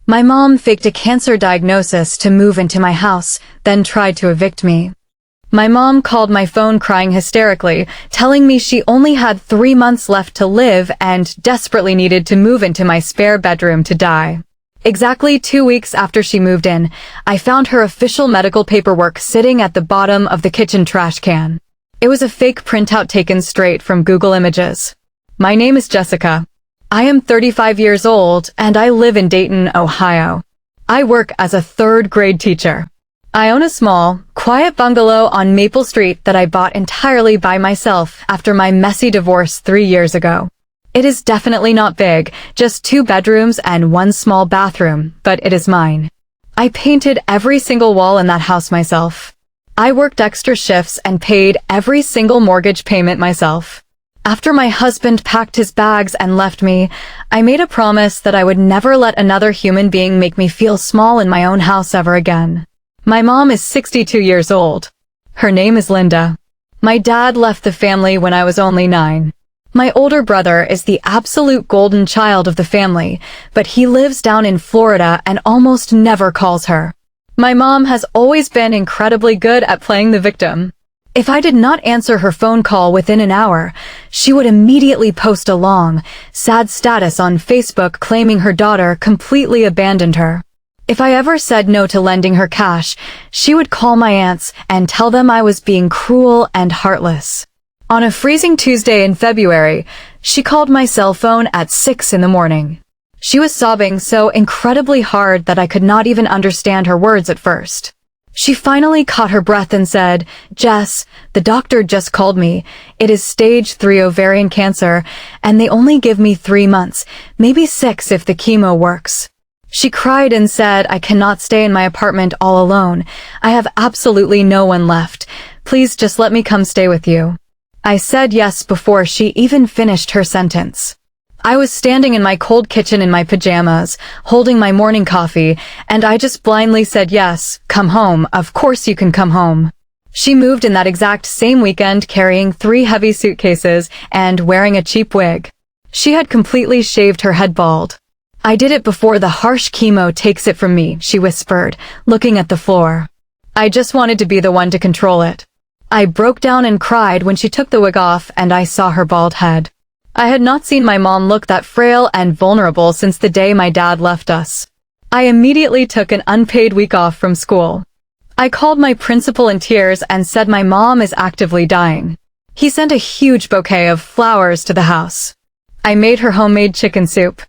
My mom faked a cancer diagnosis to move into my house, then tried to evict me. My mom called my phone crying hysterically, telling me she only had 3 months left to live and desperately needed to move into my spare bedroom to die. Exactly 2 weeks after she moved in, I found her official medical paperwork sitting at the bottom of the kitchen trash can. It was a fake printout taken straight from Google Images. My name is Jessica. I am 35 years old and I live in Dayton, Ohio. I work as a third-grade teacher. I own a small, quiet bungalow on Maple Street that I bought entirely by myself after my messy divorce 3 years ago. It is definitely not big, just 2 bedrooms and 1 small bathroom, but it is mine. I painted every single wall in that house myself. I worked extra shifts and paid every single mortgage payment myself. After my husband packed his bags and left me, I made a promise that I would never let another human being make me feel small in my own house ever again. My mom is 62 years old. Her name is Linda. My dad left the family when I was only 9. My older brother is the absolute golden child of the family, but he lives down in Florida and almost never calls her. My mom has always been incredibly good at playing the victim. If I did not answer her phone call within an hour, she would immediately post a long, sad status on Facebook claiming her daughter completely abandoned her. If I ever said no to lending her cash, she would call my aunts and tell them I was being cruel and heartless. On a freezing Tuesday in February, she called my cell phone at 6 in the morning. She was sobbing so incredibly hard that I could not even understand her words at first. She finally caught her breath and said, "Jess, the doctor just called me. It is stage 3 ovarian cancer, and they only give me 3 months, maybe 6 if the chemo works." She cried and said, "I cannot stay in my apartment all alone. I have absolutely no one left. Please just let me come stay with you." I said yes before she even finished her sentence. I was standing in my cold kitchen in my pajamas, holding my morning coffee, and I just blindly said yes, "Come home, of course you can come home." She moved in that exact same weekend carrying 3 heavy suitcases and wearing a cheap wig. She had completely shaved her head bald. "I did it before the harsh chemo takes it from me," she whispered, looking at the floor. I just wanted to be the one to control it. I broke down and cried when she took the wig off and I saw her bald head. I had not seen my mom look that frail and vulnerable since the day my dad left us. I immediately took an unpaid week off from school. I called my principal in tears and said my mom is actively dying. He sent a huge bouquet of flowers to the house. I made her homemade chicken soup.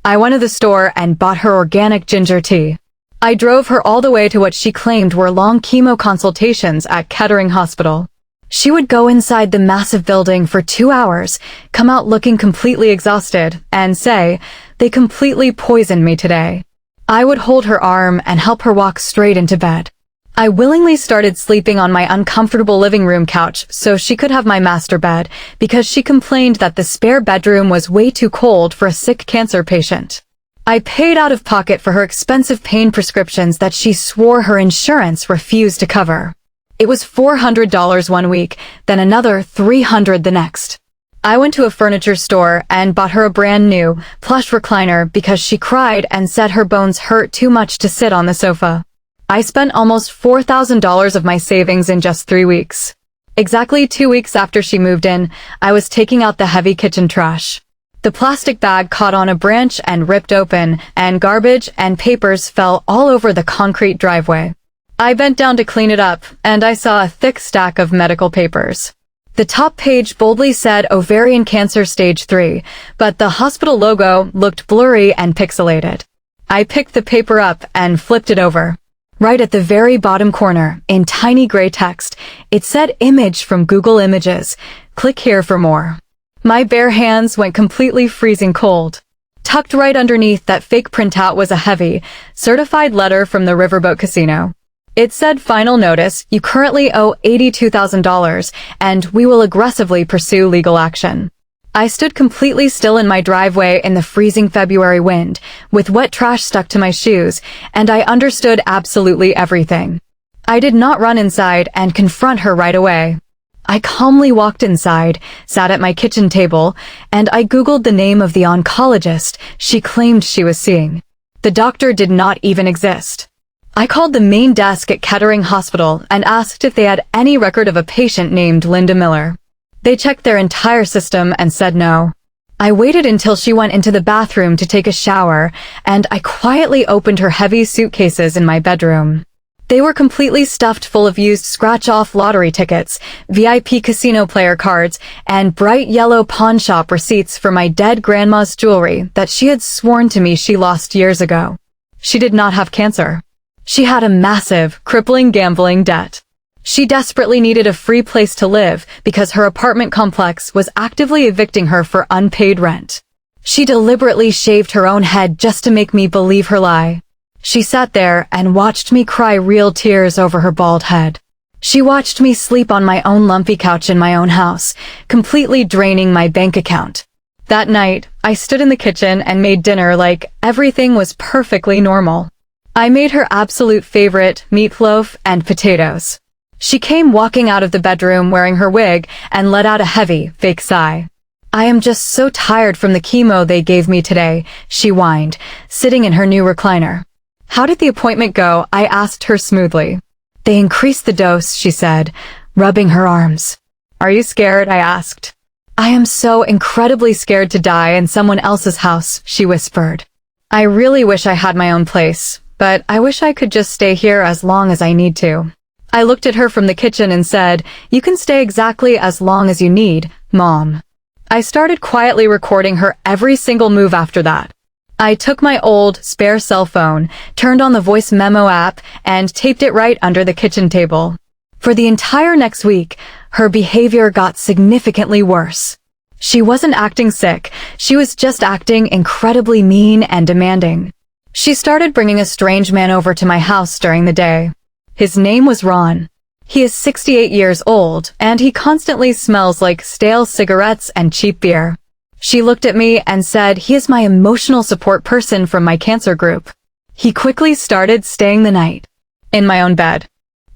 I went to the store and bought her organic ginger tea. I drove her all the way to what she claimed were long chemo consultations at Kettering Hospital. She would go inside the massive building for 2 hours, come out looking completely exhausted, and say, "They completely poisoned me today." I would hold her arm and help her walk straight into bed. I willingly started sleeping on my uncomfortable living room couch so she could have my master bed because she complained that the spare bedroom was way too cold for a sick cancer patient. I paid out of pocket for her expensive pain prescriptions that she swore her insurance refused to cover. It was $400 one week, then another $300 the next. I went to a furniture store and bought her a brand new, plush recliner because she cried and said her bones hurt too much to sit on the sofa. I spent almost $4,000 of my savings in just 3 weeks. Exactly 2 weeks after she moved in, I was taking out the heavy kitchen trash. The plastic bag caught on a branch and ripped open, and garbage and papers fell all over the concrete driveway. I bent down to clean it up, and I saw a thick stack of medical papers. The top page boldly said ovarian cancer stage 3, but the hospital logo looked blurry and pixelated. I picked the paper up and flipped it over. Right at the very bottom corner, in tiny gray text, it said image from Google Images. Click here for more. My bare hands went completely freezing cold. Tucked right underneath that fake printout was a heavy, certified letter from the Riverboat Casino. It said, "Final notice, you currently owe $82,000, and we will aggressively pursue legal action." I stood completely still in my driveway in the freezing February wind, with wet trash stuck to my shoes, and I understood absolutely everything. I did not run inside and confront her right away. I calmly walked inside, sat at my kitchen table, and I Googled the name of the oncologist she claimed she was seeing. The doctor did not even exist. I called the main desk at Kettering Hospital and asked if they had any record of a patient named Linda Miller. They checked their entire system and said no. I waited until she went into the bathroom to take a shower, and I quietly opened her heavy suitcases in my bedroom. They were completely stuffed full of used scratch-off lottery tickets, VIP casino player cards, and bright yellow pawn shop receipts for my dead grandma's jewelry that she had sworn to me she lost years ago. She did not have cancer. She had a massive, crippling gambling debt. She desperately needed a free place to live because her apartment complex was actively evicting her for unpaid rent. She deliberately shaved her own head just to make me believe her lie. She sat there and watched me cry real tears over her bald head. She watched me sleep on my own lumpy couch in my own house, completely draining my bank account. That night, I stood in the kitchen and made dinner like everything was perfectly normal. I made her absolute favorite, meatloaf and potatoes. She came walking out of the bedroom wearing her wig and let out a heavy, fake sigh. "I am just so tired from the chemo they gave me today," she whined, sitting in her new recliner. "How did the appointment go?" I asked her smoothly. "They increased the dose," she said, rubbing her arms. "Are you scared?" I asked. "I am so incredibly scared to die in someone else's house," she whispered. "I really wish I had my own place, but I wish I could just stay here as long as I need to." I looked at her from the kitchen and said, "You can stay exactly as long as you need, Mom." I started quietly recording her every single move after that. I took my old, spare cell phone, turned on the voice memo app, and taped it right under the kitchen table. For the entire next week, her behavior got significantly worse. She wasn't acting sick, she was just acting incredibly mean and demanding. She started bringing a strange man over to my house during the day. His name was Ron. He is 68 years old, and he constantly smells like stale cigarettes and cheap beer. She looked at me and said he is my emotional support person from my cancer group. He quickly started staying the night. In my own bed.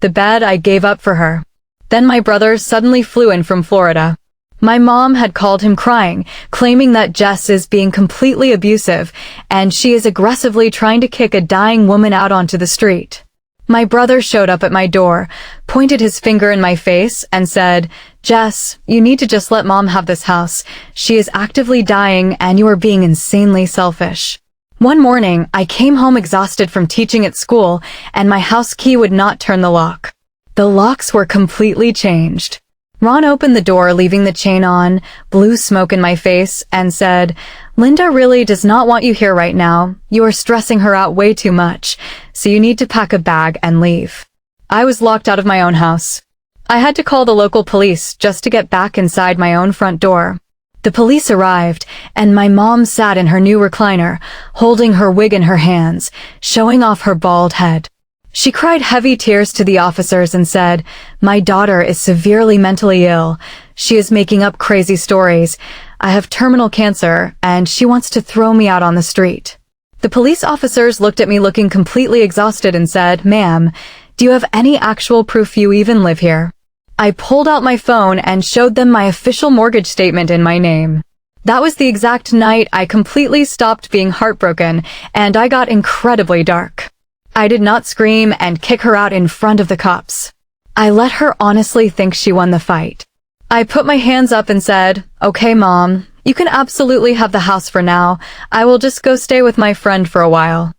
The bed I gave up for her. Then my brother suddenly flew in from Florida. My mom had called him crying, claiming that Jess is being completely abusive, and she is aggressively trying to kick a dying woman out onto the street. My brother showed up at my door, pointed his finger in my face, and said, "Jess, you need to just let Mom have this house. She is actively dying and you are being insanely selfish." One morning, I came home exhausted from teaching at school, and my house key would not turn the lock. The locks were completely changed. Ron opened the door, leaving the chain on, blew smoke in my face, and said, "Linda really does not want you here right now. You are stressing her out way too much, so you need to pack a bag and leave." I was locked out of my own house. I had to call the local police just to get back inside my own front door. The police arrived, and my mom sat in her new recliner, holding her wig in her hands, showing off her bald head. She cried heavy tears to the officers and said, "My daughter is severely mentally ill. She is making up crazy stories. I have terminal cancer, and she wants to throw me out on the street." The police officers looked at me looking completely exhausted and said, "Ma'am, do you have any actual proof you even live here?" I pulled out my phone and showed them my official mortgage statement in my name. That was the exact night I completely stopped being heartbroken, and I got incredibly dark. I did not scream and kick her out in front of the cops. I let her honestly think she won the fight. I put my hands up and said, "Okay, Mom, you can absolutely have the house for now. I will just go stay with my friend for a while."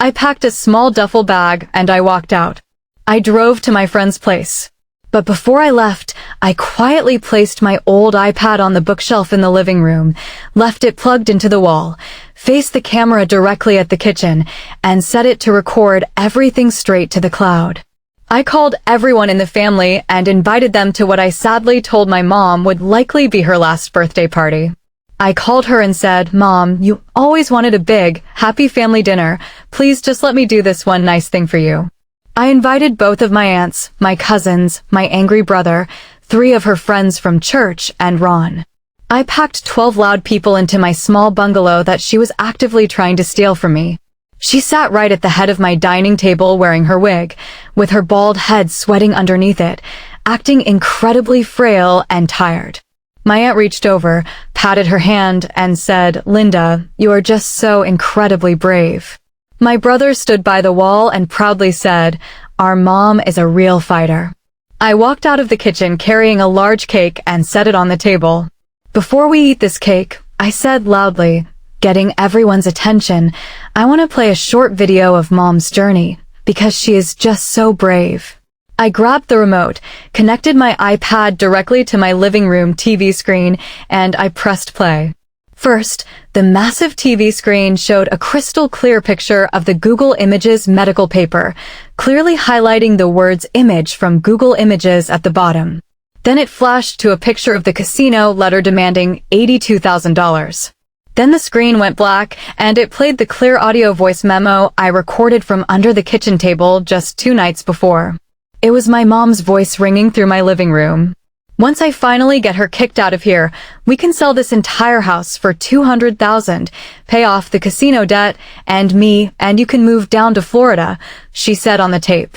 I packed a small duffel bag and I walked out. I drove to my friend's place. But before I left, I quietly placed my old iPad on the bookshelf in the living room, left it plugged into the wall, faced the camera directly at the kitchen, and set it to record everything straight to the cloud. I called everyone in the family and invited them to what I sadly told my mom would likely be her last birthday party. I called her and said, "Mom, you always wanted a big, happy family dinner. Please just let me do this one nice thing for you." I invited both of my aunts, my cousins, my angry brother, 3 of her friends from church, and Ron. I packed 12 loud people into my small bungalow that she was actively trying to steal from me. She sat right at the head of my dining table wearing her wig, with her bald head sweating underneath it, acting incredibly frail and tired. My aunt reached over, patted her hand, and said, "Linda, you are just so incredibly brave." My brother stood by the wall and proudly said, "Our mom is a real fighter." I walked out of the kitchen carrying a large cake and set it on the table. "Before we eat this cake," I said loudly, getting everyone's attention, "I want to play a short video of Mom's journey, because she is just so brave." I grabbed the remote, connected my iPad directly to my living room TV screen, and I pressed play. First, the massive TV screen showed a crystal clear picture of the Google Images medical paper, clearly highlighting the words image from Google Images at the bottom. Then it flashed to a picture of the casino letter demanding $82,000. Then the screen went black, and it played the clear audio voice memo I recorded from under the kitchen table just 2 nights before. It was my mom's voice ringing through my living room. "Once I finally get her kicked out of here, we can sell this entire house for $200,000, pay off the casino debt, and me, and you can move down to Florida," she said on the tape.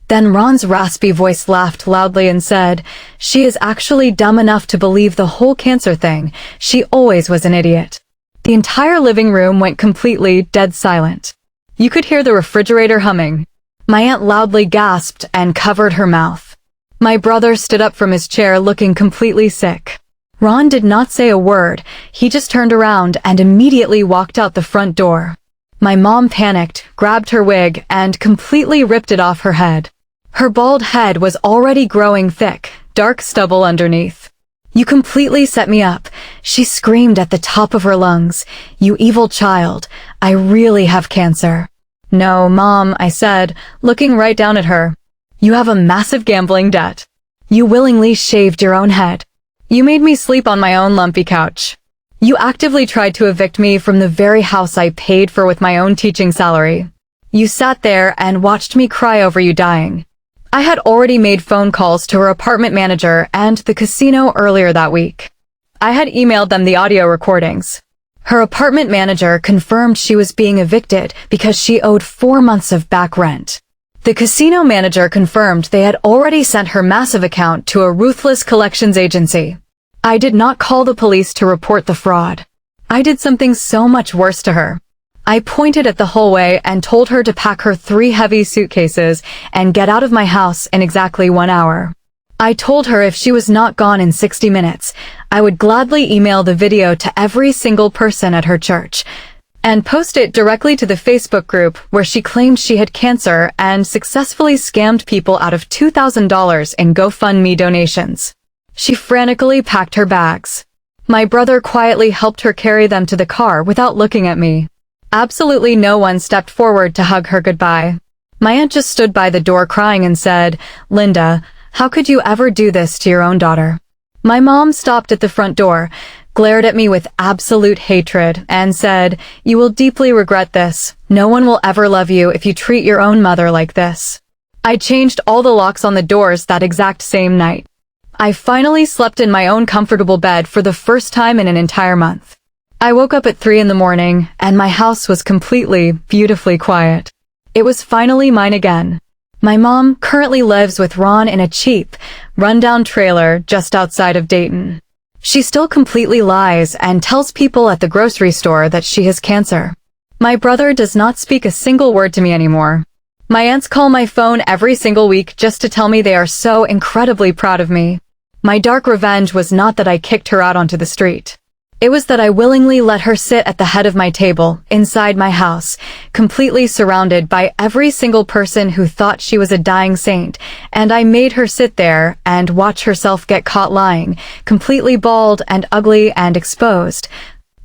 Then Ron's raspy voice laughed loudly and said, "She is actually dumb enough to believe the whole cancer thing. She always was an idiot." The entire living room went completely dead silent. You could hear the refrigerator humming. My aunt loudly gasped and covered her mouth. My brother stood up from his chair looking completely sick. Ron did not say a word. He just turned around and immediately walked out the front door. My mom panicked, grabbed her wig, and completely ripped it off her head. Her bald head was already growing thick, dark stubble underneath. "You completely set me up," she screamed at the top of her lungs. "You evil child. I really have cancer." "No, Mom," I said, looking right down at her. "You have a massive gambling debt. You willingly shaved your own head. You made me sleep on my own lumpy couch. You actively tried to evict me from the very house I paid for with my own teaching salary. You sat there and watched me cry over you dying." I had already made phone calls to her apartment manager and the casino earlier that week. I had emailed them the audio recordings. Her apartment manager confirmed she was being evicted because she owed 4 months of back rent. The casino manager confirmed they had already sent her massive account to a ruthless collections agency. I did not call the police to report the fraud. I did something so much worse to her. I pointed at the hallway and told her to pack her 3 heavy suitcases and get out of my house in exactly 1 hour. I told her if she was not gone in 60 minutes, I would gladly email the video to every single person at her church and post it directly to the Facebook group where she claimed she had cancer and successfully scammed people out of $2,000 in GoFundMe donations. She frantically packed her bags. My brother quietly helped her carry them to the car without looking at me. Absolutely no one stepped forward to hug her goodbye. My aunt just stood by the door crying and said, "Linda, how could you ever do this to your own daughter?" My mom stopped at the front door, glared at me with absolute hatred, and said, "You will deeply regret this. No one will ever love you if you treat your own mother like this." I changed all the locks on the doors that exact same night. I finally slept in my own comfortable bed for the first time in an entire month. I woke up at 3 in the morning, and my house was completely, beautifully quiet. It was finally mine again. My mom currently lives with Ron in a cheap, rundown trailer just outside of Dayton. She still completely lies and tells people at the grocery store that she has cancer. My brother does not speak a single word to me anymore. My aunts call my phone every single week just to tell me they are so incredibly proud of me. My dark revenge was not that I kicked her out onto the street. It was that I willingly let her sit at the head of my table, inside my house, completely surrounded by every single person who thought she was a dying saint, and I made her sit there and watch herself get caught lying, completely bald and ugly and exposed.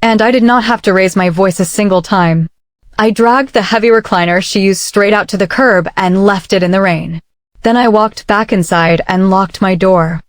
And I did not have to raise my voice a single time. I dragged the heavy recliner she used straight out to the curb and left it in the rain. Then I walked back inside and locked my door.